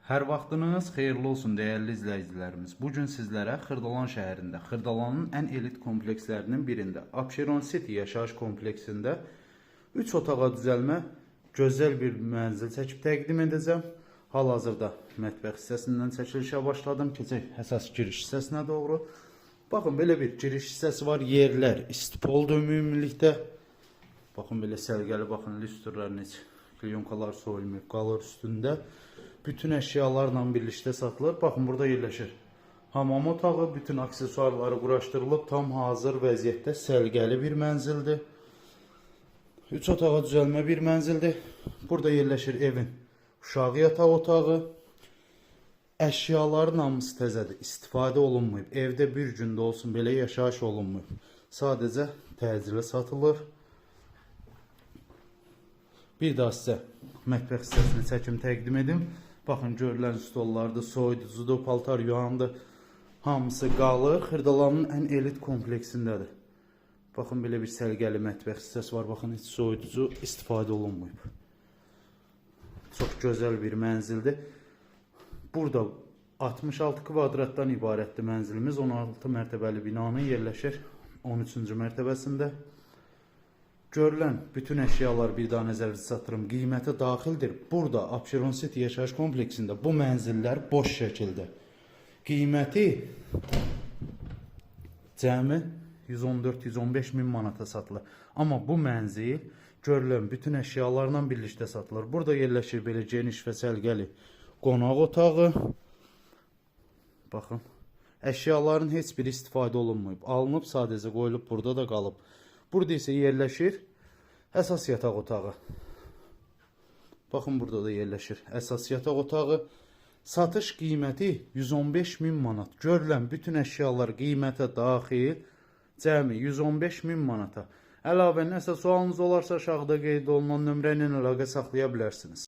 Hər vaxtınız xeyirli olsun dəyərli izləyicilərimiz. Bugün sizlərə Xırdalan şəhərində, Xırdalanın ən elit komplekslərinin birində, Abşeron City yaşayış kompleksində 3 otağa düzəlmə gözəl bir mənzil çəkib təqdim edəcəm. Hal-hazırda mətbəx hissəsindən çəkilişə başladım. Keçək əsas giriş hissəsinə doğru. Baxın, belə bir giriş hissəsi var. Yerlər istipoldur ümumilikdə. Baxın, belə sərgəli, baxın, lüstrlər necə, klyonkalar soyulmayıb, qalır üstündə. Bütün əşyalarla birlikdə satılır. Baxın, burada yerləşir hamam otağı, bütün aksesuarları quraşdırılıb, tam hazır vəziyyətdə sərgəli bir mənzildir. 3 otağa düzəlmə bir mənzildir. Burada yerləşir evin uşaq yataq otağı. Əşyaların hamısı təzədir, istifadə olunmayıb. Evdə bir gündə olsun belə yaşayış olunmayıb. Sadəcə təcili satılır. Bir daha sizə mətbəx hissəsini çəkim təqdim edim. Baxın, görülən stollardır, soyuducudur, paltar yuyandır. Hamısı qalır. Xırdalanın ən elit kompleksindədir. Baxın, belə bir sərgəli mətbəx hissəsi var. Baxın, heç soyuducu istifadə olunmayıb. Çox gözəl bir mənzildir. Burada 66 kvadratdan ibarətdir mənzilimiz. 16 mərtəbəli binanın yerləşir 13-cü mərtəbəsində. Görülən bütün əşyalar bir daha nəzərdə çatdırım, qiyməti daxildir. Burada Abşeron City yaşayış kompleksində bu mənzillər boş şəkildə. Qiyməti cəmi 114-115 min manata satılır. Amma bu mənzil görülən bütün əşyalarla birlikdə satılır. Burada yerləşir belə geniş və sərgəli qonaq otağı. Baxın, əşyaların heç bir istifadə olunmayıb. Alınıb, sadəcə qoyulub, burada da qalıb. Burada isə yerləşir əsas yataq otağı. Baxın, burada da yerləşir əsas yataq otağı. Satış qiyməti 115 min manat. Görülən bütün əşyalar qiymətə daxil cəmi 115 min manata. Əlavə nəsə sualınız olarsa aşağıda qeyd olunan nömrə ilə əlaqə saxlaya bilərsiniz.